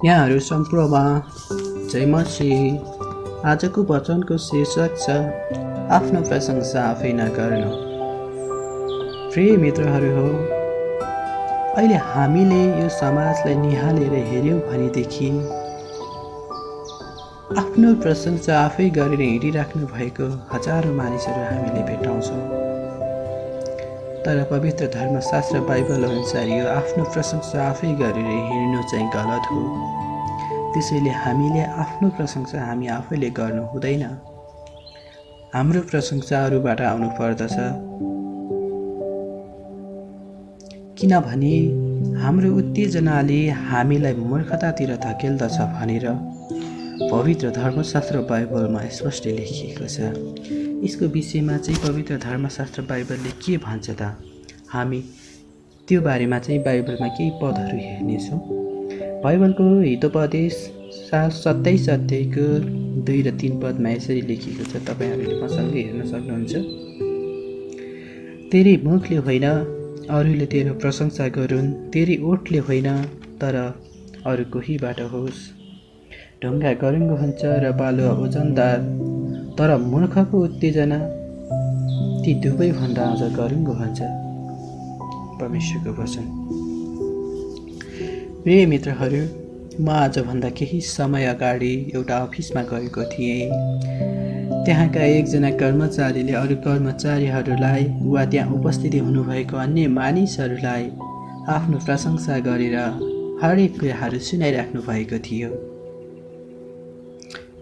यहाँहरू सम्पूर्णमा जय मसीह। आजको वचनको शीर्षक छ आफ्नो प्रशंसा आफै नगर्नु। प्रिय मित्रहरू हो, अहिले हामीले यो समाजलाई निहालेर हेऱ्यौँ भनेदेखि आफ्नो प्रशंसा आफै गरेर हिँडिराख्नु भएको हजारौँ मानिसहरू हामीले भेटाउँछौँ। तर पवित्र धर्मशास्त्र बाइबल अनुसार यो आफ्नो प्रशंसा आफै गरेर हिँड्नु चाहिँ गलत हो। त्यसैले हामीले आफ्नो प्रशंसा हामी आफैले गर्नु हुँदैन। हाम्रो प्रशंसा अरूबाट आउनु पर्दछ, किनभने हाम्रो उत्तेजनाले हामीलाई मूर्खतातिर धकेल्दछ भनेर पवित्र धर्मशास्त्र बाइबलमा स्पष्ट लेखिएको छ। यसको विषयमा चाहिँ पवित्र धर्मशास्त्र बाइबलले के भन्छ त? हामी त्यो बारेमा चाहिँ बाइबलमा केही पदहरू हेर्नेछौँ। बाइबलको हितोपदेश 27 अध्यायको 2 र 3 पदमा यसरी लेखिएको छ, तपाईँहरूले मसँगै हेर्न सक्नुहुन्छ। तेरी मुखले होइन अरूले तेरो प्रशंसा गरून्, तेरी ओठले होइन तर अरू कोहीबाट होस्। ढुङ्गा गरुङ्गो हुन्छ र बालुवा ओजनदार, तर मूर्खको उत्तेजना ती दुवैभन्दा अझ गरुङ्गो हुन्छ। परमेश्वरको वचन। प्रिय मित्रहरू, म आजभन्दा केही समय अगाडि एउटा अफिसमा गएको थिएँ। त्यहाँका एकजना कर्मचारीले अरू कर्मचारीहरूलाई वा त्यहाँ उपस्थित हुनुभएको अन्य मानिसहरूलाई आफ्नो प्रशंसा गरेर हरेक कुराहरू सुनाइराख्नु भएको थियो।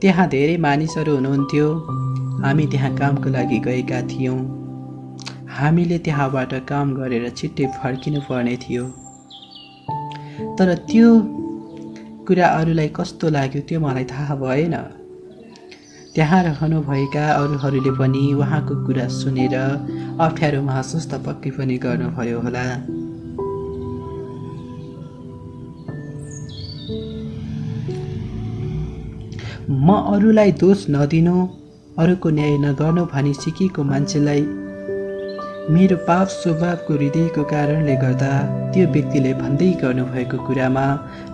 त्यहाँ धेरै मानिसहरू हुनुहुन्थ्यो। हामी त्यहाँ कामको लागि गएका थियौँ। हामीले त्यहाँबाट काम गरेर छिट्टै फर्किनु पर्ने थियो। तर त्यो कुरा अरूलाई कस्तो लाग्यो त्यो मलाई थाहा भएन। त्यहाँ रहनुभएका अरूहरूले पनि उहाँको कुरा सुनेर अप्ठ्यारो महसुस त पक्कै पनि गर्नुभयो होला। म अरूलाई दोष नदिनु, अरूको न्याय नगर्नु भनी सिकेको मान्छेलाई मेरो पाप स्वभावको हृदयको कारणले गर्दा त्यो व्यक्तिले भन्दै गर्नुभएको कुरामा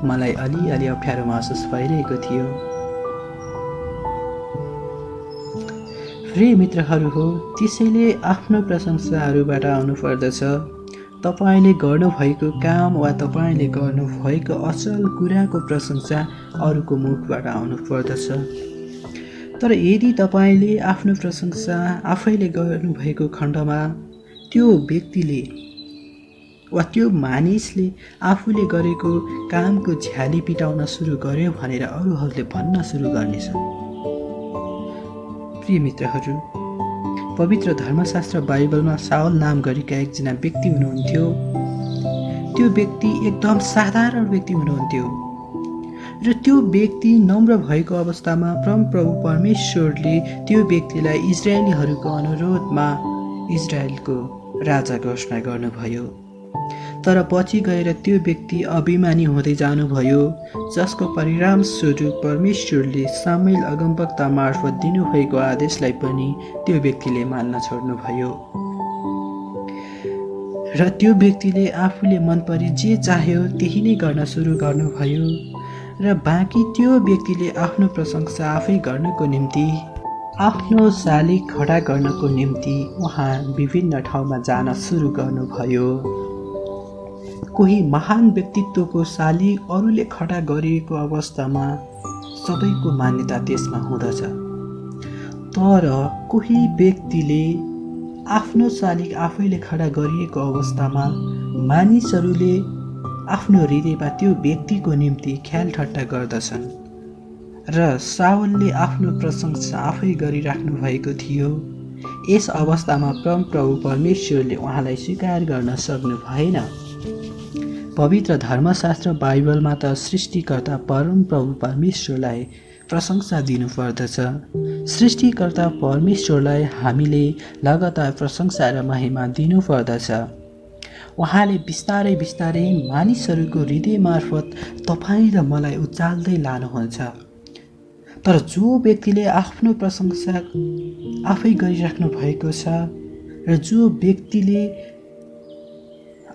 मलाई अलिअलि अप्ठ्यारो महसुस भइरहेको थियो। प्रिय मित्रहरू हो, त्यसैले आफ्नो प्रशंसाहरूबाट आउनु पर्दछ। तपाईँले गर्नुभएको काम वा तपाईँले गर्नुभएको असल कुराको प्रशंसा अरूको मुखबाट आउनु पर्दछ। तर यदि तपाईँले आफ्नो प्रशंसा आफैले गर्नुभएको खण्डमा त्यो व्यक्तिले वा त्यो मानिसले आफूले गरेको कामको झ्याली पिटाउन सुरु गर्यो भनेर अरूहरूले भन्न सुरु गर्नेछ। प्रिय मित्रहरू, पवित्र धर्मशास्त्र बाइबलमा साउल नाम गरेका एकजना व्यक्ति हुनुहुन्थ्यो। त्यो व्यक्ति एकदम साधारण व्यक्ति हुनुहुन्थ्यो र त्यो व्यक्ति नम्र भएको अवस्थामा परमप्रभु परमेश्वरले त्यो व्यक्तिलाई इजरायलीहरूको अनुरोधमा इजरायलको राजा घोषणा गर्नुभयो। तर पछि गएर त्यो व्यक्ति अभिमानी हुँदै जानुभयो, जसको परिणामस्वरूप परमेश्वरले सामुएल अगमवक्ता मार्फत दिनुभएको आदेशलाई पनि त्यो व्यक्तिले मान्न छोड्नुभयो। र त्यो व्यक्तिले आफूले मन परी जे चाह्यो त्यही नै गर्न सुरु गर्नुभयो। र बाँकी त्यो व्यक्तिले आफ्नो प्रशंसा आफै गर्नको निम्ति, आफ्नो शालिग खडा गर्नको निम्ति उहाँ विभिन्न ठाउँमा जान सुरु गर्नुभयो। कोही महान व्यक्तित्वको शालिग अरूले खडा गरिएको अवस्थामा सबैको मान्यता त्यसमा हुँदछ। तर कोही व्यक्तिले आफ्नो शालिग आफैले खडा गरिएको अवस्थामा मानिसहरूले आफ्नो हृदयमा त्यो व्यक्तिको निम्ति ख्याल ठट्टा गर्दछन्। र साउलले आफ्नो प्रशंसा आफै गरिराख्नु भएको थियो। यस अवस्थामा परमप्रभु परमेश्वरले उहाँलाई स्वीकार गर्न सक्नु भएन। पवित्र धर्मशास्त्र बाइबलमा त सृष्टिकर्ता परमप्रभु परमेश्वरलाई प्रशंसा दिनुपर्दछ। सृष्टिकर्ता परमेश्वरलाई हामीले लगातार प्रशंसा र महिमा दिनुपर्दछ। उहाँले बिस्तारै बिस्तारै मानिसहरूको हृदय मार्फत तपाईँ र मलाई उचाल्दै लानुहुन्छ। तर जो व्यक्तिले आफ्नो प्रशंसा आफै गरिराख्नु भएको छ र जो व्यक्तिले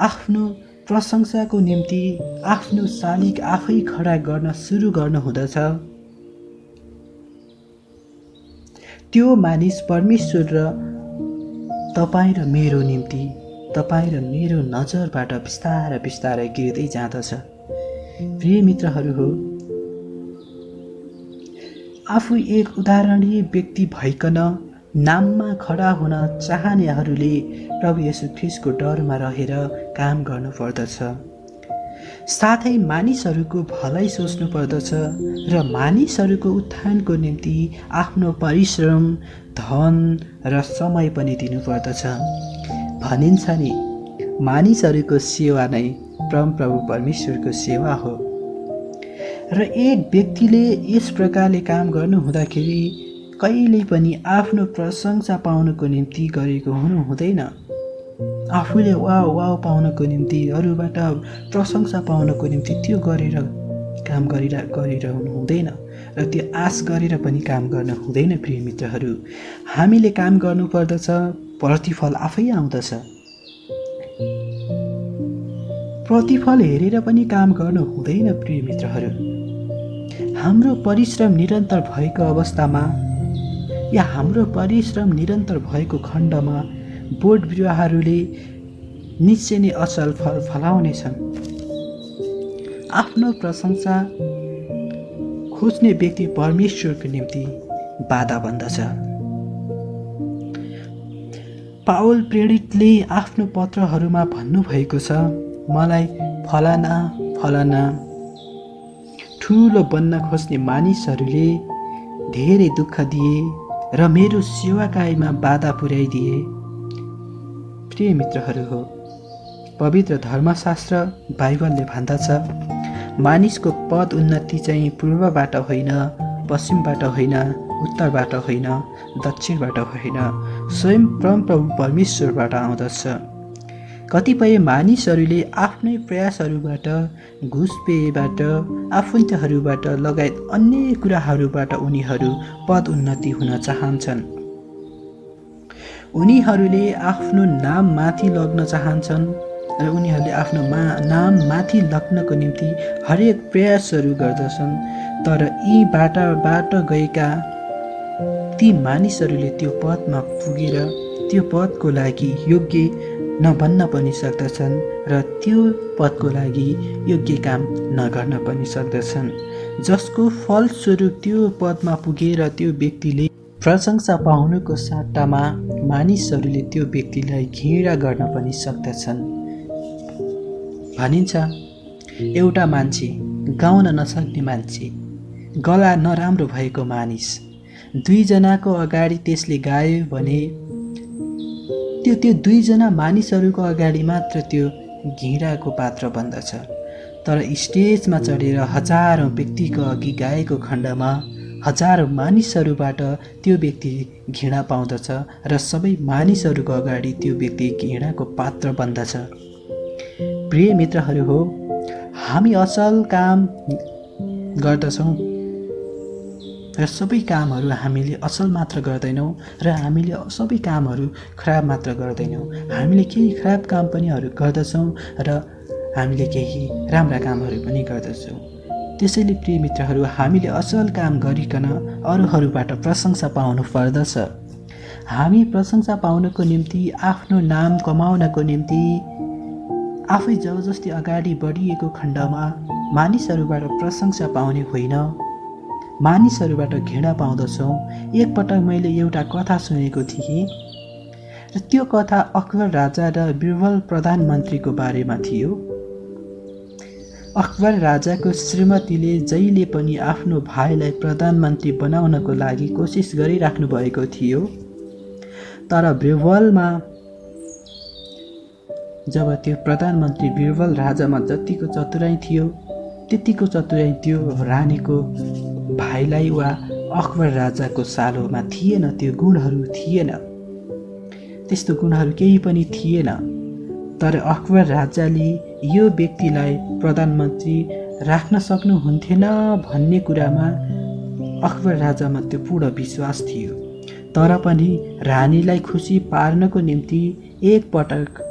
आफ्नो प्रशंसाको निम्ति आफ्नो शालिग आफै खडा गर्न सुरु गर्नुहुँदछ, त्यो मानिस परमेश्वर र तपाईँ र मेरो निम्ति, तपाईँ र मेरो नजरबाट बिस्तारै बिस्तारै गिर्दै जाँदछ। प्रिय मित्रहरू हो, आफू एक उदाहरणीय व्यक्ति भइकन नाममा खडा हुन चाहनेहरूले प्रभु येशू ख्रीष्टको डरमा रहेर काम गर्नुपर्दछ। साथै मानिसहरूको भलाइ सोच्नु पर्दछ र मानिसहरूको उत्थानको निम्ति आफ्नो परिश्रम, धन र समय पनि दिनुपर्दछ। भनिन्छ नि, मानिसहरूको सेवा नै परमप्रभु परमेश्वरको सेवा हो। र एक व्यक्तिले यस प्रकारले काम गर्नु हुँदाखेरि कहिल्यै पनि आफ्नो प्रशंसा पाउनको निम्ति गरेको हुनु हुँदैन। आफूले वाउ वाउ पाउनको निम्ति, अरूबाट प्रशंसा पाउनको निम्ति त्यो गरेर काम गरिरहनु हुँदैन र त्यो आश गरेर पनि काम गर्नु हुँदैन। प्रिय मित्रहरू, हामीले काम गर्नुपर्दछ, प्रतिफल आफै आउँदछ। प्रतिफल हेरेर पनि काम गर्नु हुँदैन। प्रिय मित्रहरू, हाम्रो परिश्रम निरन्तर भएको अवस्थामा या हाम्रो परिश्रम निरन्तर भएको खण्डमा बोट बिरुवाहरूले निश्चय नै असल फल फलाउनेछन्। आफ्नो प्रशंसा खोज्ने व्यक्ति परमेश्वरको निम्ति बाधा बन्दछ। पाउल प्रेरितले आफ्नो पत्रहरूमा भन्नुभएको छ, मलाई फलाना फलाना ठुलो बन्न खोज्ने मानिसहरूले धेरै दुःख दिए र मेरो सेवाकाईमा बाधा पुर्याइदिए। प्रिय मित्रहरू हो, पवित्र धर्मशास्त्र बाइबलले भन्दछ, मानिसको पद उन्नति चाहिँ पूर्वबाट होइन, पश्चिमबाट होइन, उत्तरबाट होइन, दक्षिणबाट होइन, स्वयं परमप्रभु परमेश्वरबाट आउँदछ। कतिपय मानिसहरूले आफ्नै प्रयासहरूबाट, घुसपेबाट, आफन्तहरूबाट लगायत अन्य कुराहरूबाट उनीहरू पद उन्नति हुन चाहन्छन्। उनीहरूले आफ्नो नाम माथि लग्न चाहन्छन् र उनीहरूले आफ्नो नाम माथि लग्नको निम्ति हरेक प्रयासहरू गर्दछन्। तर यी बाटाबाट गएका ती मानिसहरूले त्यो पदमा पुगेर त्यो पदको लागि योग्य नबन्न पनि सक्दछन् र त्यो पदको लागि योग्य काम नगर्न पनि सक्दछन्, जसको फलस्वरूप त्यो पदमा पुगेर त्यो व्यक्तिले प्रशंसा पाउनुको सट्टामा मानिसहरूले त्यो व्यक्तिलाई घृणा गर्न पनि सक्दछन्। भनिन्छ, एउटा मान्छे, गाउन नसक्ने मान्छे, गला नराम्रो भएको मानिस, दुईजनाको अगाडि त्यसले गायो भने त्यो दुईजना मानिसहरूको अगाडि मात्र त्यो घृणाको पात्र बन्दछ। तर स्टेजमा चढेर हजारौँ व्यक्तिको अघि गाएको खण्डमा हजारौँ मानिसहरूबाट त्यो व्यक्ति घृणा पाउँदछ र सबै मानिसहरूको अगाडि त्यो व्यक्ति घृणाको पात्र बन्दछ। प्रिय मित्रहरू हो, हामी असल काम गर्दछौँ र सबै कामहरू हामीले असल मात्र गर्दैनौँ र हामीले सबै कामहरू खराब मात्र गर्दैनौँ। हामीले केही खराब काम पनि गर्दछौँ र हामीले केही राम्रा कामहरू पनि गर्दछौँ। त्यसैले प्रिय मित्रहरू, हामीले असल काम गरिकन अरूहरूबाट प्रशंसा पाउनु पर्दछ। हामी प्रशंसा पाउनको निम्ति, आफ्नो नाम कमाउनको निम्ति आफै जबरजस्ती अगाडि बढिएको खण्डमा मानिसहरूबाट प्रशंसा पाउने होइन, मानिसहरूबाट घृणा पाउँदछौँ। एकपटक मैले एउटा कथा सुनेको थिएँ र त्यो कथा अकबर राजा र बिरबल प्रधानमन्त्रीको बारेमा थियो। अकबर राजाको श्रीमतीले जहिले पनि आफ्नो भाइलाई प्रधानमन्त्री बनाउनको लागि कोसिस गरिराख्नु भएको थियो। तर बिरबलमा जब त्यो प्रधानमन्त्री बिरबल राजामा जतिको चतुराई थियो त्यतिको चतुराई त्यो रानीको भाइलाई वा अकबर राजाको सालोमा थिएन। त्यो गुणहरू थिएन, त्यस्तो गुणहरू केही पनि थिएन। तर अकबर राजाले यो व्यक्तिलाई प्रधानमन्त्री राख्न सक्नुहुन्थेन भन्ने कुरामा अकबर राजामा त्यो पूर्ण विश्वास थियो। तर पनि रानीलाई खुसी पार्नको निम्ति एकपटक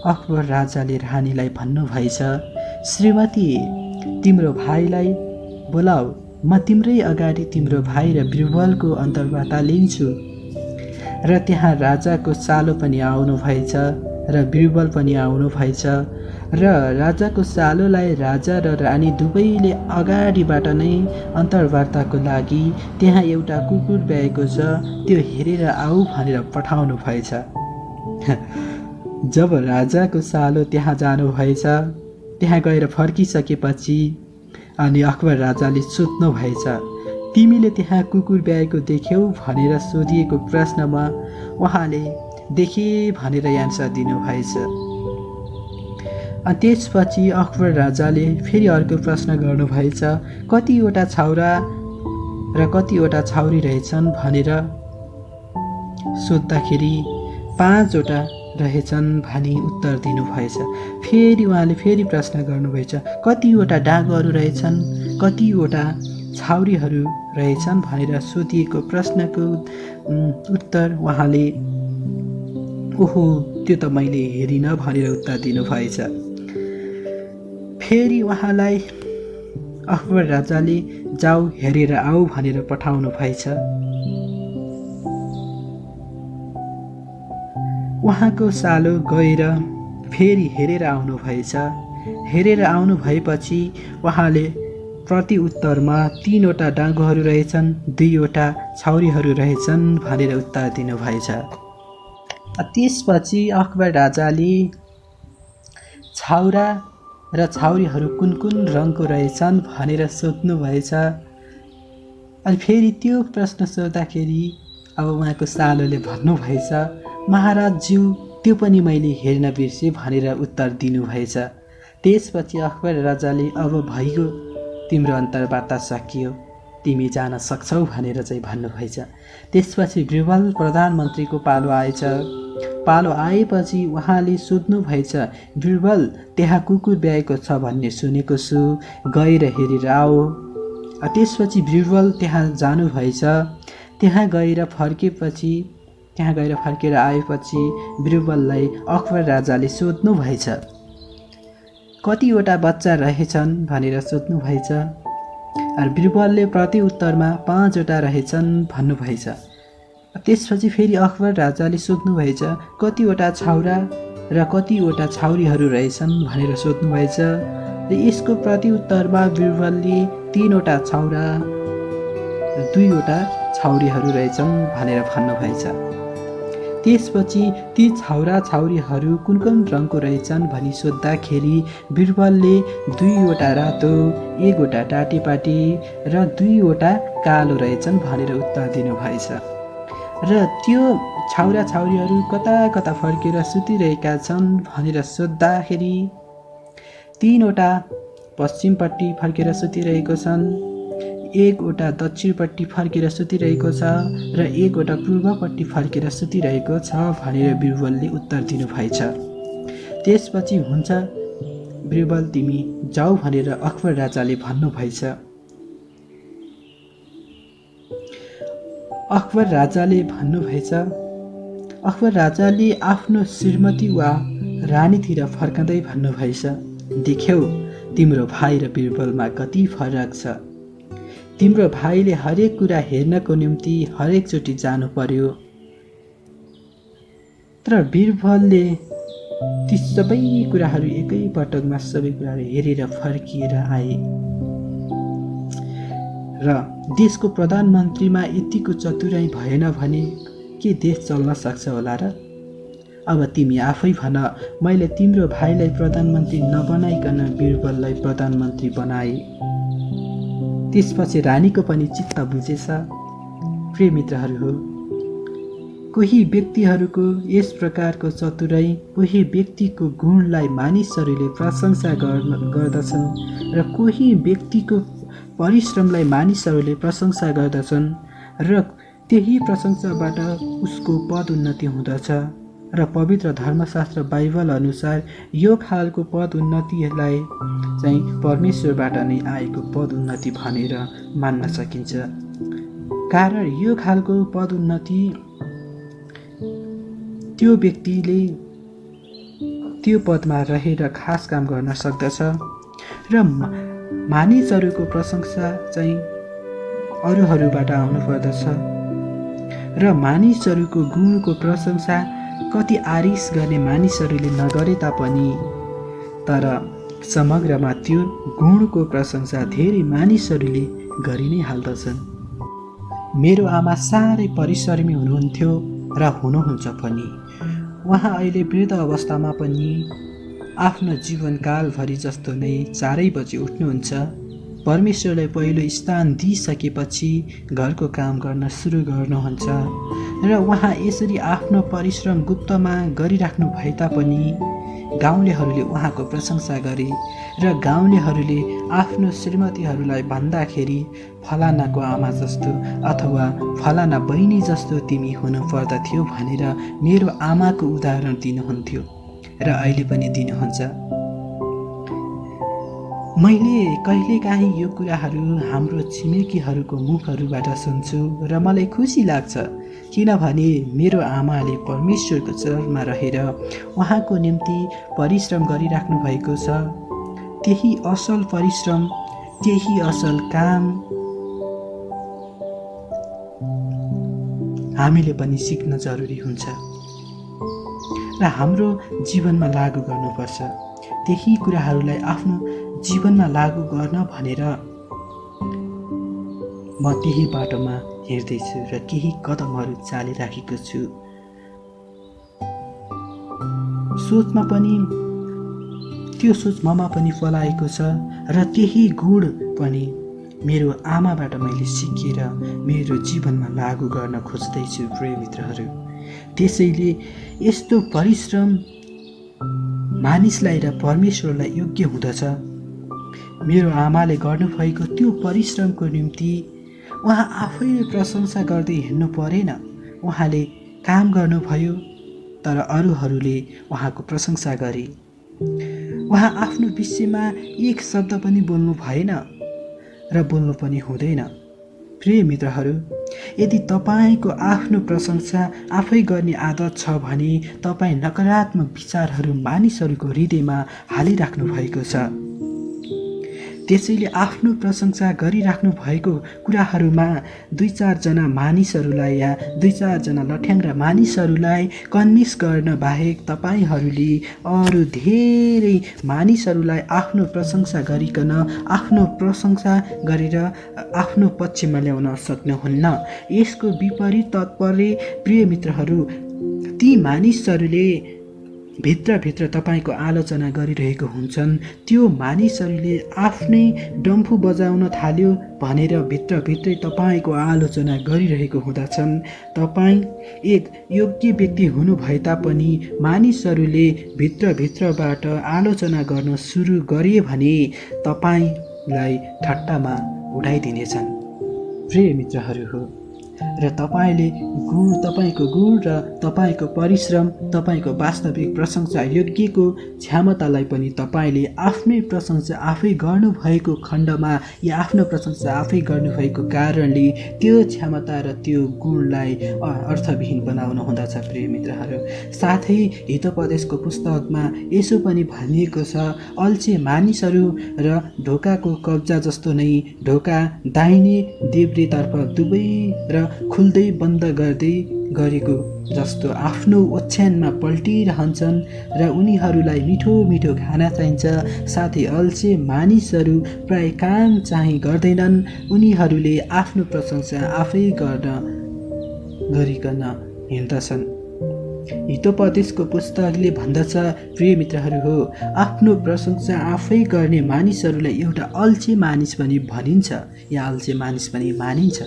अकबर राजाले रानीलाई भन्नुभएछ, श्रीमती तिम्रो भाइलाई बोलाऊ, म तिम्रै अगाडि तिम्रो भाइ र बिरबलको अन्तर्वार्ता लिन्छु। र त्यहाँ राजाको सालो पनि आउनुभएछ र बिरबल पनि आउनुभएछ र राजाको सालोलाई राजा र रानी दुवैले अगाडिबाट नै अन्तर्वार्ताको लागि त्यहाँ एउटा कुकुर ब्याएको छ, त्यो हेरेर आऊ भनेर पठाउनु भएछ। जब राजाको सालो त्यहाँ जानुभएछ, त्यहाँ गएर फर्किसकेपछि अनि अकबर राजाले सोध्नु भएछ, तिमीले त्यहाँ कुकुर ब्याएको देख्यौ भनेर सोधिएको प्रश्नमा उहाँले देखे भनेर एन्सर दिनुभएछ। अनि त्यसपछि अकबर राजाले फेरि अर्को प्रश्न गर्नुभएछ, कतिवटा छाउरा र कतिवटा छाउरी रहेछन् भनेर सोद्धाखेरि 5वटा रहेछन् भनी उत्तर दिनुभएछ। फेरि उहाँले फेरि प्रश्न गर्नुभएछ, कतिवटा डाँगोहरू रहेछन्, कतिवटा छाउरीहरू रहेछन् भनेर सोधिएको प्रश्नको उत्तर उहाँले ओहो त्यो त मैले हेरिनँ भनेर उत्तर दिनुभएछ। फेरि उहाँलाई अकबर राजाले जाऊ हेरेर आऊ भनेर पठाउनु भएछ। उहाँको सालो गएर फेरि हेरेर आउनुभएछ। हेरेर आउनु भएपछि उहाँले प्रति उत्तरमा 3वटा डाँगोहरू रहेछन्, 2वटा छाउरीहरू रहेछन् भनेर उत्तर दिनुभएछ। त्यसपछि अकबर राजाले छाउरा र छाउरीहरू कुन कुन रङको रहेछन् भनेर सोध्नुभएछ। अनि फेरि त्यो प्रश्न सोद्धाखेरि अब उहाँको सालोले भन्नुभएछ, महाराजज्यू त्यो पनि मैले हेर्न बिर्सेँ भनेर उत्तर दिनुभएछ। त्यसपछि अकबर राजाले अब भइगयो, तिम्रो अन्तर्वार्ता सकियो, तिमी जान सक्छौ भनेर चाहिँ भन्नुभएछ। त्यसपछि बिरबल प्रधानमन्त्रीको पालो आएछ। पालो आएपछि उहाँले सोध्नुभएछ, बिरबल त्यहाँ कुकुर ब्याएको छ भन्ने सुनेको छु, गएर हेरेर आओ। त्यसपछि बिरबल त्यहाँ जानुभएछ। त्यहाँ गएर फर्केर आएपछि बिरबललाई अकबर राजाले सोध्नुभएछ, कतिवटा बच्चा रहेछन् भनेर सोध्नुभएछ। बिरबलले प्रति उत्तरमा 5वटा रहेछन् भन्नुभएछ। त्यसपछि फेरि अकबर राजाले सोध्नुभएछ, कतिवटा छाउरा र कतिवटा छाउरीहरू रहेछन् भनेर सोध्नुभएछ। र यसको प्रति उत्तरमा बिरबलले 3वटा छाउरा र 2वटा छाउरीहरू रहेछन् भनेर भन्नुभएछ। त्यसपछि ती छाउरा छाउरीहरू कुन कुन रङको रहेछन् भनी सोद्धाखेरि बिरबलले 2वटा रातो, 1वटा टाटेपाटी र 2वटा कालो रहेछन् भनेर उत्तर दिनुभएछ। र त्यो छाउरा छाउरीहरू कता कता फर्केर सुतिरहेका छन् भनेर सोद्धाखेरि 3वटा पश्चिमपट्टि फर्केर सुतिरहेको छन्, 1वटा दक्षिणपट्टि फर्केर सुतिरहेको छ र 1वटा पूर्वपट्टि फर्केर सुतिरहेको छ भनेर बिरबलले उत्तर दिनुभएछ। त्यसपछि हुन्छ बिरबल तिमी जाऊ भनेर अकबर राजाले भन्नुभएछ। अकबर राजाले आफ्नो श्रीमती वा रानीतिर फर्कँदै भन्नुभएछ, देख्यौ तिम्रो भाइ र बिरबलमा कति फरक छ। तिम्रो भाइले हरेक कुरा हेर्नको निम्ति हरेकचोटि जानु पर्यो, तर बिरबलले ती सबै कुराहरू एकै पटकमा सबै कुराहरू हेरेर फर्किएर आए। र देशको प्रधानमन्त्रीमा यतिको चतुराई भएन भने के देश चल्न सक्छ होला र? अब तिमी आफै भन, मैले तिम्रो भाइलाई प्रधानमन्त्री नबनाइकन बिरबललाई प्रधानमन्त्री बनाए। त्यसपछि रानीको पनि चित्त बुझेछ। प्रिय मित्रहरू हो, कोही व्यक्तिहरूको यस प्रकारको चतुराई, कोही व्यक्तिको गुणलाई मानिसहरूले प्रशंसा गर्दछन् र कोही व्यक्तिको परिश्रमलाई मानिसहरूले प्रशंसा गर्दछन् र त्यही प्रशंसाबाट उसको पद उन्नति हुँदछ। र पवित्र धर्मशास्त्र बाइबल अनुसार यो खालको पद उन्नतिलाई चाहिँ परमेश्वरबाट नै आएको पद उन्नति भनेर मान्न सकिन्छ। कारण यो खालको पद उन्नति त्यो त्यो पदमा रहेर खास काम गर्न सक्दछ र मानिसहरूको प्रशंसा चाहिँ अरूहरूबाट आउनु पर्दछ र मानिसहरूको गुणको प्रशंसा कति आरिस गर्ने मानिसहरूले नगरे तापनि तर समग्रमा त्यो गुणको प्रशंसा धेरै मानिसहरूले गरि नै हाल्दछन्। मेरो आमा साह्रै परिश्रमी हुनुहुन्थ्यो र हुनुहुन्छ पनि। उहाँ अहिले वृद्ध अवस्थामा पनि आफ्नो जीवनकालभरि जस्तो नै 4 बजे उठ्नुहुन्छ। परमेश्वरलाई पहिलो स्थान दिइसकेपछि घरको काम गर्न सुरु गर्नुहुन्छ र उहाँ यसरी आफ्नो परिश्रम गुप्तमा गरिराख्नु भए तापनि गाउँलेहरूले उहाँको प्रशंसा गरे र गाउँलेहरूले आफ्नो श्रीमतीहरूलाई भन्दाखेरि फलानाको आमा जस्तो अथवा फलाना बहिनी जस्तो तिमी हुनु पर्दथ्यो भनेर मेरो आमाको उदाहरण दिनुहुन्थ्यो र अहिले पनि दिनुहुन्छ। मैले कहिलेकाहीँ यो कुराहरू हाम्रो छिमेकीहरूको मुखहरूबाट सुन्छु र मलाई खुसी लाग्छ, किनभने मेरो आमाले परमेश्वरको चरणमा रहेर उहाँको निम्ति परिश्रम गरिराख्नु भएको छ। त्यही असल परिश्रम, त्यही असल काम हामीले पनि सिक्न जरुरी हुन्छ र हाम्रो जीवनमा लागू गर्नुपर्छ। त्यही कुराहरूलाई आफ्नो जीवनमा लागू गर्न भनेर म त्यही बाटोमा हिँड्दैछु र केही कदमहरू चालिराखेको छु। सोचमा पनि त्यो सोच ममा पनि फलाएको छ र त्यही गुण पनि मेरो आमाबाट मैले सिकेर मेरो जीवनमा लागू गर्न खोज्दैछु प्रिय मित्रहरू। त्यसैले यस्तो परिश्रम मानिसलाई र परमेश्वरलाई योग्य हुँदछ। मेरो आमाले गर्नुभएको त्यो परिश्रमको निम्ति उहाँ आफैले प्रशंसा गर्दै हिँड्नु परेन। उहाँले काम गर्नुभयो तर अरूहरूले उहाँको प्रशंसा गरे। उहाँ आफ्नो विषयमा एक शब्द पनि बोल्नु भएन र बोल्नु पनि हुँदैन। प्रिय मित्रहरू, यदि तपाईँको आफ्नो प्रशंसा आफै गर्ने आदत छ भने तपाईँ नकारात्मक विचारहरू मानिसहरूको हृदयमा हालिराख्नु भएको छ। त्यसैले आफ्नो प्रशंसा गरिराख्नु भएको कुराहरूमा 2-4 जना मानिसहरूलाई या 2-4 जना लठ्याङ्ग्रा मानिसहरूलाई कन्भिन्स गर्न बाहेक तपाईँहरूले अरू धेरै मानिसहरूलाई आफ्नो प्रशंसा गरिकन आफ्नो प्रशंसा गरेर आफ्नो पक्षमा ल्याउन सक्नुहुन्न। यसको विपरीत तात्पर्य प्रिय मित्रहरू, ती मानिसहरूले भित्रभित्र तपाईँको आलोचना गरिरहेको हुन्छन्। त्यो मानिसहरूले आफ्नै डम्फु बजाउन थाल्यो भनेर भित्रभित्रै तपाईँको आलोचना गरिरहेको हुँदछन्। तपाईँ एक योग्य व्यक्ति हुनु भए तापनि मानिसहरूले भित्रभित्रबाट आलोचना गर्न सुरु गरे भने तपाईँलाई ठट्टामा उडाइदिनेछन्। प्रिय मित्रहरू हो र तपाईँको गुण र तपाईँको परिश्रम, तपाईँको वास्तविक प्रशंसा योग्यको क्षमतालाई पनि तपाईँले आफ्नै प्रशंसा आफै गर्नुभएको खण्डमा या आफ्नो प्रशंसा आफै गर्नुभएको कारणले त्यो क्षमता र त्यो गुणलाई अर्थविहीन बनाउनु हुँदछ। प्रिय मित्रहरू, साथै हितोपदेशको पुस्तकमा यसो पनि भनिएको छ, अल्छे मानिसहरू र ढोकाको कब्जा जस्तो नै ढोका दाहिने देब्रेतर्फ दुवै र खुल्दै बन्द गर्दै गरेको जस्तो आफ्नो ओछ्यानमा पल्टिरहन्छन् र उनीहरूलाई मिठो मिठो खाना चाहिन्छ। साथै अल्छे मानिसहरू प्राय काम चाहिँ गर्दैनन्। उनीहरूले आफ्नो प्रशंसा आफै गरिकन हिँड्दछन्। हितोपदेशको पुस्तकले भन्दछ, प्रिय मित्रहरू हो, आफ्नो प्रशंसा आफै गर्ने मानिसहरूलाई एउटा अल्छे मानिस पनि भनिन्छ या अल्छे मानिस पनि मानिन्छ।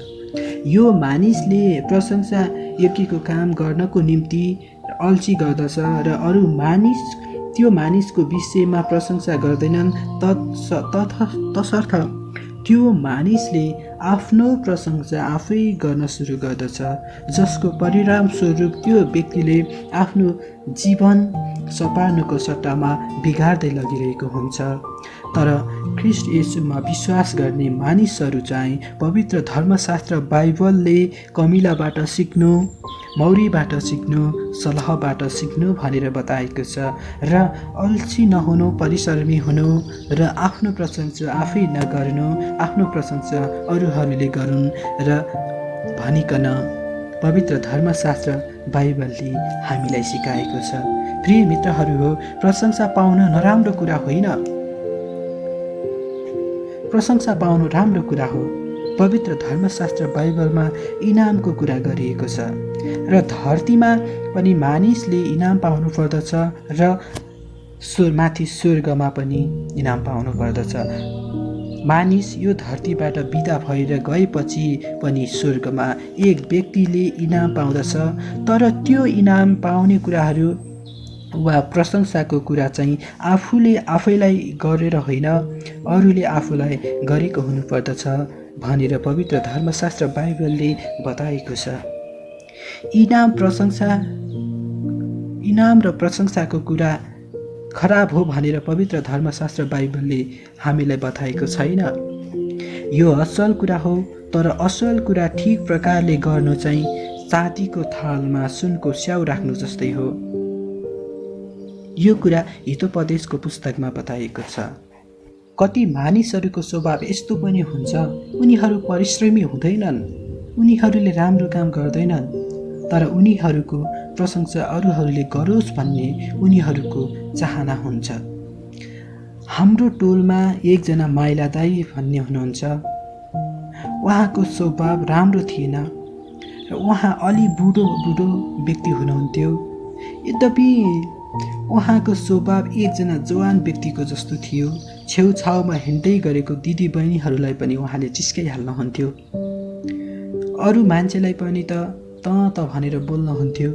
यो मानिसले प्रशंसा योग्यको काम गर्नको निम्ति अल्छी गर्दछ र अरू मानिस त्यो मानिसको विषयमा प्रशंसा गर्दैनन्। तसर्थ त्यो मानिसले आफ्नो प्रशंसा आफै गर्न सुरु गर्दछ, जसको परिणामस्वरूप त्यो व्यक्तिले आफ्नो जीवन सपार्नुको सट्टामा बिगार्दै लगिरहेको हुन्छ। तर ख्रीष्ट येशूमा विश्वास गर्ने मानिसहरू चाहिँ पवित्र धर्मशास्त्र बाइबलले कमिलाबाट सिक्नु, मौरीबाट सिक्नु, सलहबाट सिक्नु भनेर बताएको छ। र अल्छी नहुनु, परिश्रमी हुनु र आफ्नो प्रशंसा आफै नगर्नु, आफ्नो प्रशंसा अरूहरूले गरून् र भनिकन पवित्र धर्मशास्त्र बाइबलले हामीलाई सिकाएको छ। प्रिय मित्रहरू हो, प्रशंसा पाउन नराम्रो कुरा होइन, प्रशंसा पाउनु राम्रो कुरा हो। पवित्र धर्मशास्त्र बाइबलमा इनामको कुरा गरिएको छ र धरतीमा पनि मानिसले इनाम पाउनु पर्दछ र माथि स्वर्गमा पनि इनाम पाउनु पर्दछ। मानिस यो धरतीबाट बिदा भएर गएपछि पनि स्वर्गमा एक व्यक्तिले इनाम पाउँदछ, तर त्यो इनाम पाउने कुराहरू वा प्रशंसाको कुरा चाहिँ आफूले आफैलाई गरेर होइन, अरूले आफूलाई गरेको हुनुपर्दछ भनेर पवित्र धर्मशास्त्र बाइबलले बताएको छ। इनाम र प्रशंसाको कुरा खराब हो भनेर पवित्र धर्मशास्त्र बाइबलले हामीलाई बताएको छैन। यो असल कुरा हो, तर असल कुरा ठिक प्रकारले गर्नु चाहिँ चाँदीको थालमा सुनको स्याउ राख्नु जस्तै हो। यो कुरा हितोपदेशको पुस्तकमा बताएको छ। कति मानिसहरूको स्वभाव यस्तो पनि हुन्छ, उनीहरू परिश्रमी हुँदैनन्, उनीहरूले राम्रो काम गर्दैनन्, तर उनीहरूको प्रशंसा अरूहरूले गरोस् भन्ने उनीहरूको चाहना हुन्छ। हाम्रो टोलमा एकजना माइला दाई भन्ने हुनुहुन्छ। उहाँको स्वभाव राम्रो थिएन र उहाँ अलि बुढो व्यक्ति हुनुहुन्थ्यो। यद्यपि उहाँको स्वभाव एकजना जवान व्यक्तिको जस्तो थियो। छेउछाउमा हिँड्दै गरेको दिदीबहिनीहरूलाई पनि उहाँले चिस्काइहाल्नुहुन्थ्यो। अरू मान्छेलाई पनि त भनेर बोल्नुहुन्थ्यो।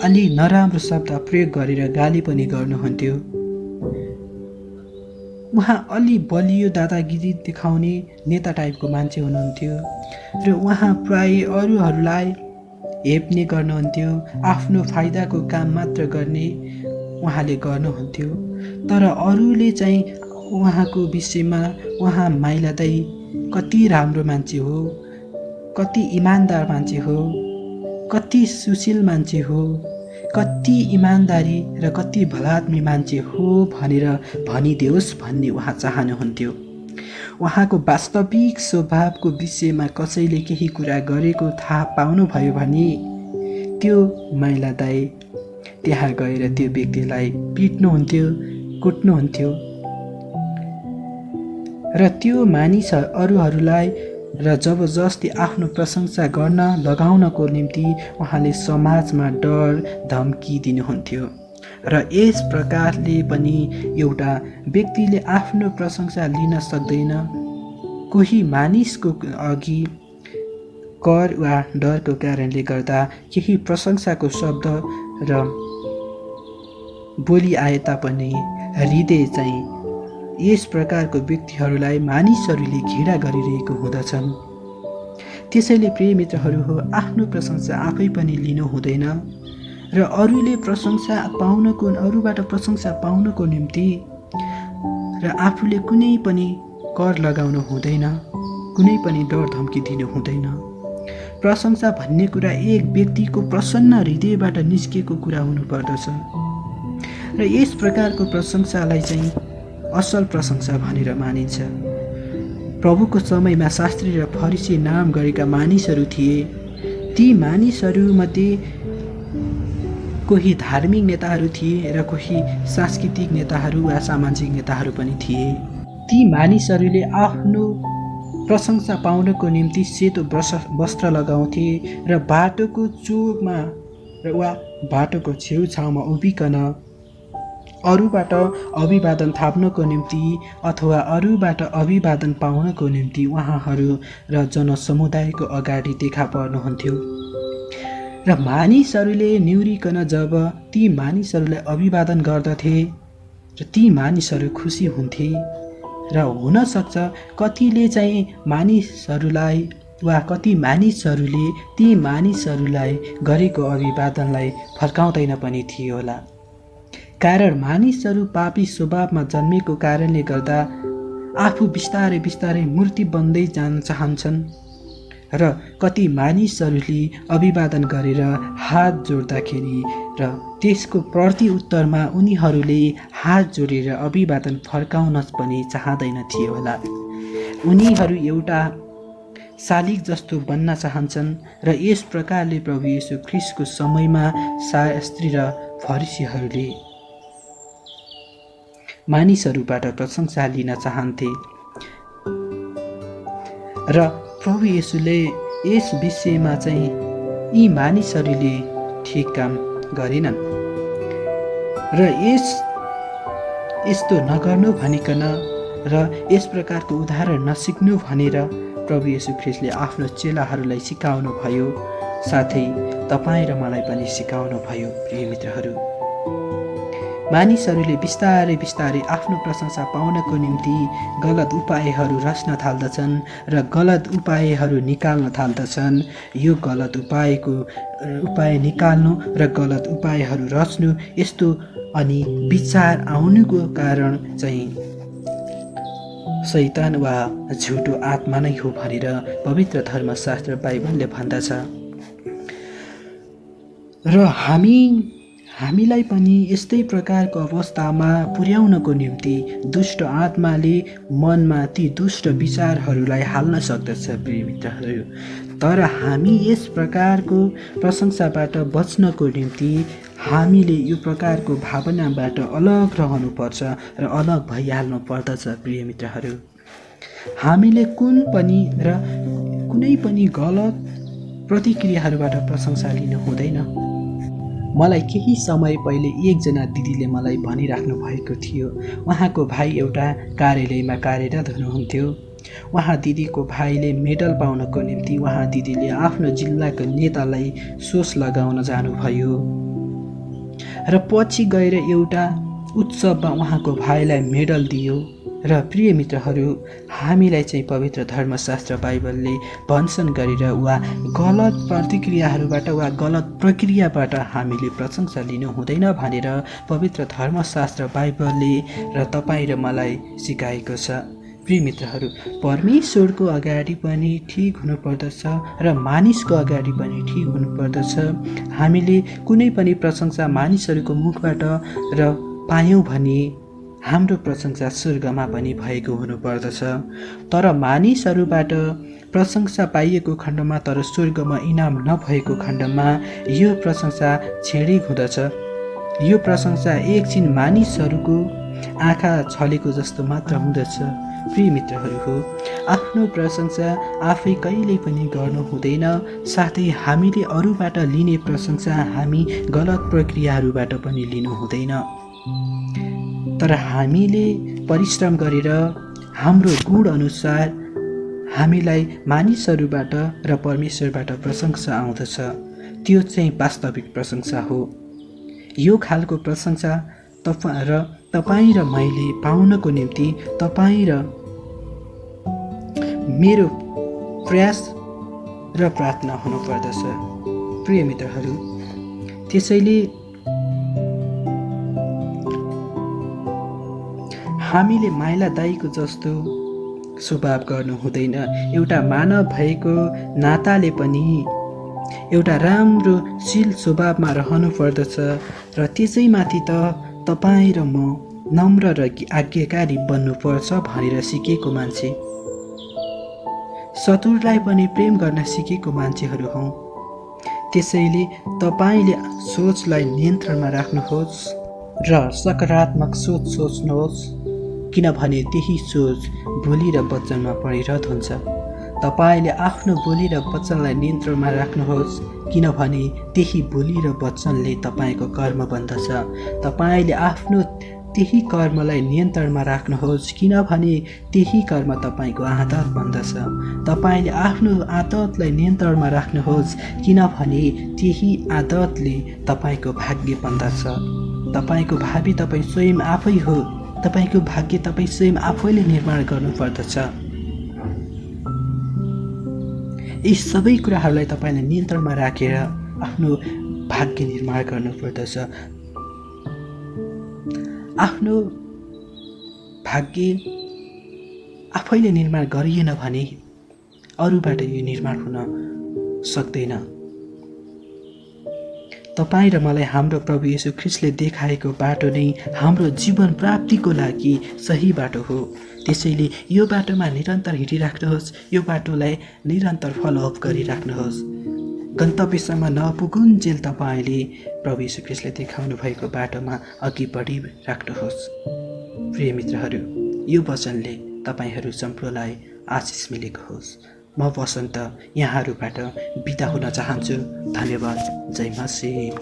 अलि नराम्रो शब्द प्रयोग गरेर गाली पनि गर्नुहुन्थ्यो। उहाँ अलि बलियो दादागिरी देखाउने नेता टाइपको मान्छे हुनुहुन्थ्यो र उहाँ प्राय अरूहरूलाई हेप्ने गर्नुहुन्थ्यो। आफ्नो फाइदाको काम मात्र गर्ने उहाँले गर्नुहुन्थ्यो। तर अरूले चाहिँ उहाँको विषयमा उहाँ माइला दाई कति राम्रो मान्छे हो, कति इमान्दार मान्छे हो, कति सुशील मान्छे हो, कति इमान्दारी र कति भलात्मी मान्छे हो भनेर भनिदियोस् भन्ने उहाँ चाहनुहुन्थ्यो। उहाँको वास्तविक स्वभावको विषयमा कसैले केही कुरा गरेको थाहा पाउनुभयो भने त्यो माइला दाई त्यहाँ गएर त्यो व्यक्तिलाई पिट्नुहुन्थ्यो, कुट्नुहुन्थ्यो र त्यो मानिस अरूहरूलाई र जबरजस्ती आफ्नो प्रशंसा गर्न लगाउनको निम्ति उहाँले समाजमा डर धम्की दिनुहुन्थ्यो। र यस प्रकारले पनि एउटा व्यक्तिले आफ्नो प्रशंसा लिन सक्दैन। कोही मानिसको अघि कर वा डरको कारणले गर्दा केही प्रशंसाको शब्द र बोली आए तापनि हृदय चाहिँ यस प्रकारको व्यक्तिहरूलाई मानिसहरूले घृणा गरिरहेको हुँदछन्। त्यसैले प्रिय मित्रहरू हो, आफ्नो प्रशंसा आफै पनि लिनु हुँदैन र अरूबाट प्रशंसा पाउनको निम्ति र आफूले कुनै पनि कर लगाउनु हुँदैन, कुनै पनि डर धम्की दिनु हुँदैन। प्रशंसा भन्ने कुरा एक व्यक्तिको प्रसन्न हृदयबाट निस्किएको कुरा हुनुपर्दछ र यस प्रकारको प्रशंसालाई चाहिँ असल प्रशंसा भनेर मानिन्छ। प्रभुको समयमा शास्त्री र फरिसी नाम गरेका मानिसहरू थिए। ती मानिसहरूमध्ये कोही धार्मिक नेताहरू थिए र कोही सांस्कृतिक नेताहरू वा सामाजिक नेताहरू पनि थिए। ती मानिसहरूले आफ्नो प्रशंसा पाउनको निम्ति सेतो वस्त्र लगाउँथे र बाटोको चोकमा वा बाटोको छेउछाउमा उभिकन अरूबाट अभिवादन थाप्नको निम्ति अथवा अरूबाट अभिवादन पाउनको निम्ति उहाँहरू र जनसमुदायको अगाडि देखा पर्नुहुन्थ्यो र मानिसहरूले निहुरिकन जब ती मानिसहरूलाई अभिवादन गर्दथे र ती मानिसहरू खुसी हुन्थे र हुनसक्छ कतिले चाहिँ मानिसहरूलाई वा कति मानिसहरूले ती मानिसहरूलाई गरेको अभिवादनलाई फर्काउँदैन पनि थियो होला। कारण मानिसहरू पापी स्वभावमा जन्मेको कारणले गर्दा आफू बिस्तारै बिस्तारै मूर्ति बन्दै जान चाहन्छन् र कति मानिसहरूले अभिवादन गरेर हात जोड्दाखेरि र त्यसको प्रत्युत्तरमा उनीहरूले हात जोडेर अभिवादन फर्काउन पनि चाहँदैन थिए होला। उनीहरू एउटा शालिग जस्तो बन्न चाहन्छन् र यस प्रकारले प्रभु येशू ख्रिस्टको समयमा शास्त्री र फरिसीहरूले मानिसहरूबाट प्रशंसा लिन चाहन्थे र प्रभु येशूले यस विषयमा चाहिँ यी मानिसहरूले ठिक काम गरेनन् र यस्तो नगर्नु भनिकन र यस प्रकारको उदाहरण नसिक्नु भनेर प्रभु येशू ख्रिस्टले आफ्नो चेलाहरूलाई सिकाउनु भयो, साथै तपाईँ र मलाई पनि सिकाउनु भयो। प्रिय मित्रहरू, मानिसहरूले बिस्तारै बिस्तारै आफ्नो प्रशंसा पाउनको निम्ति गलत उपायहरू रच्न थाल्दछन् र गलत उपायहरू निकाल्न थाल्दछन्। यो गलत उपाय निकाल्नु र गलत उपायहरू रच्नु यस्तो अनि विचार आउनुको कारण चाहिँ शैतान वा झुटो आत्मा नै हो भनेर पवित्र धर्मशास्त्र बाइबलले भन्दछ। र हामीलाई पनि यस्तै प्रकारको अवस्थामा पुर्याउनको निम्ति दुष्ट आत्माले मनमा ती दुष्ट विचारहरूलाई हाल्न सक्दछ। प्रिय मित्रहरू, तर हामी यस प्रकारको प्रशंसाबाट बच्नको निम्ति हामीले यो प्रकारको भावनाबाट अलग रहनुपर्छ र अलग भइहाल्नु पर्दछ। प्रिय मित्रहरू, हामीले कुनै पनि गलत प्रतिक्रियाहरूबाट प्रशंसा लिनु हुँदैन। मलाई केही समय पहिले एकजना दिदीले मलाई भनिराख्नु भएको थियो। उहाँको भाइ एउटा कार्यालयमा कार्यरत हुनुहुन्थ्यो। उहाँ दिदीको भाइले मेडल पाउनको निम्ति उहाँ दिदीले आफ्नो जिल्लाको नेतालाई सोस लगाउन जानुभयो र पछि गएर एउटा उत्सवमा उहाँको भाइलाई मेडल दियो। र प्रिय मित्रहरू, हामीलाई चाहिँ पवित्र धर्मशास्त्र बाइबलले भन्छन् गरेर वा गलत प्रतिक्रियाहरूबाट वा गलत प्रक्रियाबाट हामीले प्रशंसा लिनु हुँदैन भनेर पवित्र धर्मशास्त्र बाइबलले र तपाईँ र मलाई सिकाएको छ। प्रिय मित्रहरू, परमेश्वरको अगाडि पनि ठिक हुनुपर्दछ र मानिसको अगाडि पनि ठिक हुनुपर्दछ। हामीले कुनै पनि प्रशंसा मानिसहरूको मुखबाट र पायौँ भने हाम्रो प्रशंसा स्वर्गमा पनि भएको हुनुपर्दछ। तर मानिसहरूबाट प्रशंसा पाइएको खण्डमा तर स्वर्गमा इनाम नभएको खण्डमा यो प्रशंसा क्षणिक हुँदछ। यो प्रशंसा एकछिन मानिसहरूको आँखा छलेको जस्तो मात्र हुँदछ। प्रिय मित्रहरू हो, आफ्नो प्रशंसा आफै कहिल्यै पनि गर्नु हुँदैन। साथै हामीले अरूबाट लिने प्रशंसा हामी गलत प्रक्रियाहरूबाट पनि लिनु हुँदैन। तर हामीले परिश्रम गरेर हाम्रो गुण अनुसार हामीलाई मानिसहरूबाट र परमेश्वरबाट प्रशंसा आउँदछ। त्यो चाहिँ वास्तविक प्रशंसा हो। यो खालको प्रशंसा तपाईँ र मैले पाउनको निम्ति तपाईँ र मेरो प्रयास र प्रार्थना हुनुपर्दछ। प्रिय मित्रहरू, त्यसैले हामीले माइला दाइको जस्तो स्वभाव गर्नु हुँदैन। एउटा मानव भएको नाताले पनि एउटा राम्रो शील स्वभावमा रहनु पर्दछ र त्यसैमाथि त तपाईँ र म नम्र र आज्ञाकारी बन्नुपर्छ भनेर सिकेको मान्छे, शत्रुलाई पनि प्रेम गर्न सिकेको मान्छेहरू हौँ। त्यसैले तपाईँले सोचलाई नियन्त्रणमा राख्नुहोस् र सकारात्मक सोच सोच्नुहोस्, किनभने त्यही सोच बोली र वचनमा परिणत हुन्छ। तपाईँले आफ्नो बोली र वचनलाई नियन्त्रणमा राख्नुहोस्, किनभने त्यही बोली र वचनले तपाईँको कर्म बन्दछ। तपाईँले आफ्नो त्यही कर्मलाई नियन्त्रणमा राख्नुहोस्, किनभने त्यही कर्म तपाईँको आदत बन्दछ। तपाईँले आफ्नो आदतलाई नियन्त्रणमा राख्नुहोस्, किनभने त्यही आदतले तपाईँको भाग्य बन्दछ। तपाईँको भावी तपाईँ स्वयं आफै हो। तपाईँको भाग्य तपाईँ स्वयं आफैले निर्माण गर्नुपर्दछ। यी सबै कुराहरूलाई तपाईँले नियन्त्रणमा राखेर आफ्नो भाग्य निर्माण गर्नुपर्दछ। आफ्नो भाग्य आफैले निर्माण गरिएन भने अरूबाट यो निर्माण हुन सक्दैन। तपाईँ र मलाई हाम्रो प्रभु येशू ख्रीष्टले देखाएको बाटो नै हाम्रो जीवन प्राप्तिको लागि सही बाटो हो। त्यसैले यो बाटोमा निरन्तर हिँडिराख्नुहोस्, यो बाटोलाई निरन्तर फलोअप गरिराख्नुहोस्। गन्तव्यसम्म नपुगुन्जेल तपाईँले प्रभु येशू ख्रीष्टले देखाउनु भएको बाटोमा अघि बढिराख्नुहोस्। प्रिय मित्रहरू, यो वचनले तपाईँहरू सम्पूर्णलाई आशिष मिलेको होस्। म वसन्त यहाँहरूबाट बिदा हुन चाहन्छु। धन्यवाद। जय मसीह।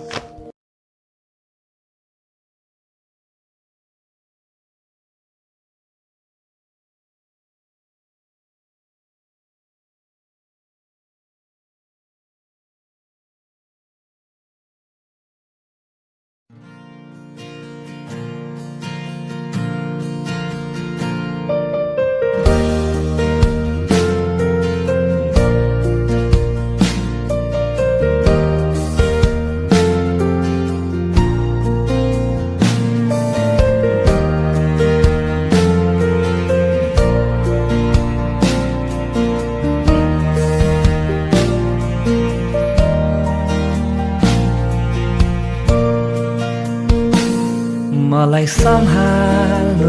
मलाई सम्हाल्नुहोस्,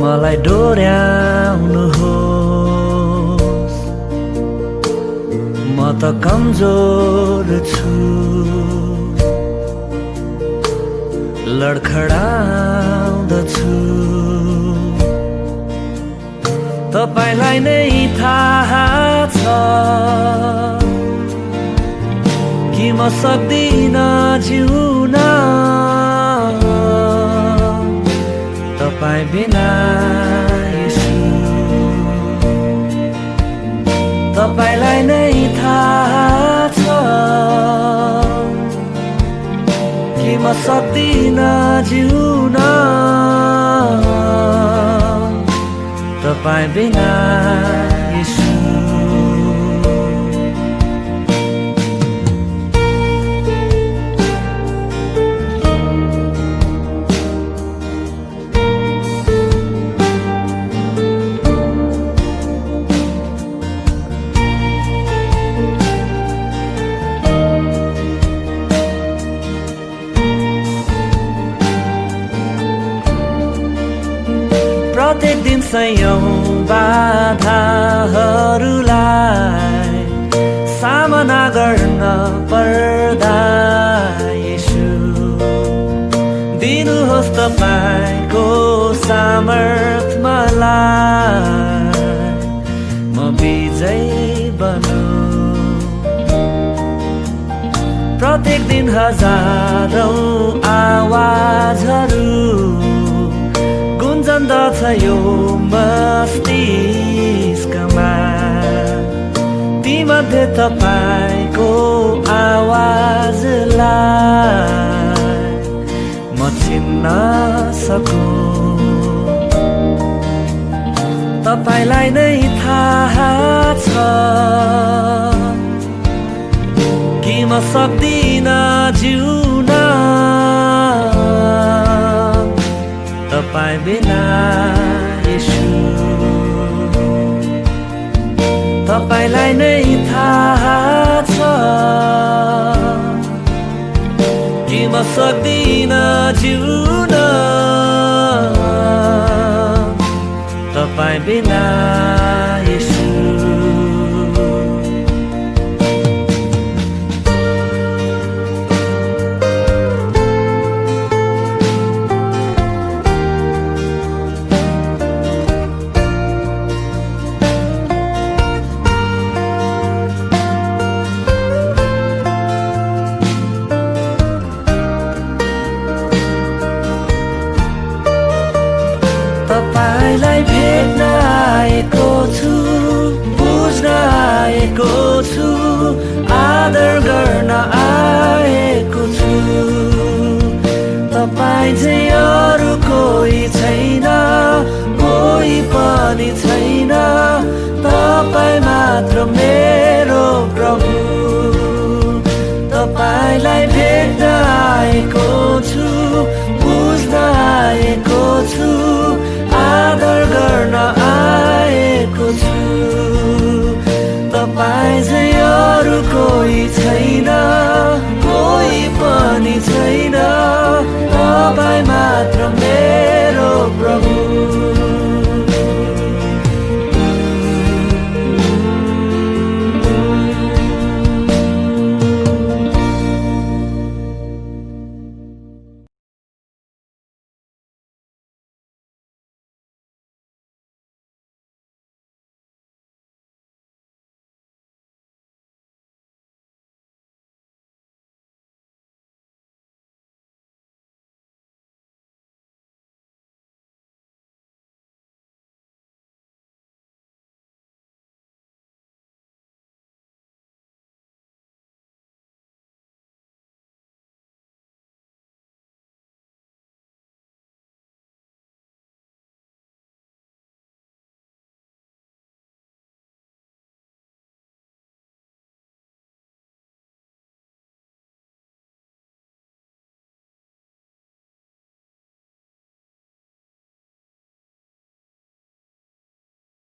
मलाई डोर्याउनुहोस्। म त कमजोर छु, लडखडाउँदछु। तपाईलाई नै थाहा छ कि म सक्दिन जिउन तपाईँ बिना येशू। तपाईलाई नै थाहा छ कि म सक्दिन जिउन तपाईँ बिना येशू। प्रत्येक दिन सयौं बाधाहरूलाई सामना गर्न पर्दा येशू दिनुहोस् तपाईको सामर्थ मलाई, म विजयी बनौँ। प्रत्येक दिन हजारौं आवाजहरू गुन्जन्दछ यो मस्तिष्कमा, तीमध्ये तपाईको आवाजलाई म चिन्न सकूँ। तपाईलाई नै थाहा छ कि म सक्दिन जिउन तपाईँ बिना येशू। तपाईलाई नै थाहा छ कि म सक्दिन जिउन तपाईँ बिना येशू। तपाईँलाई भेट्न आएको छु,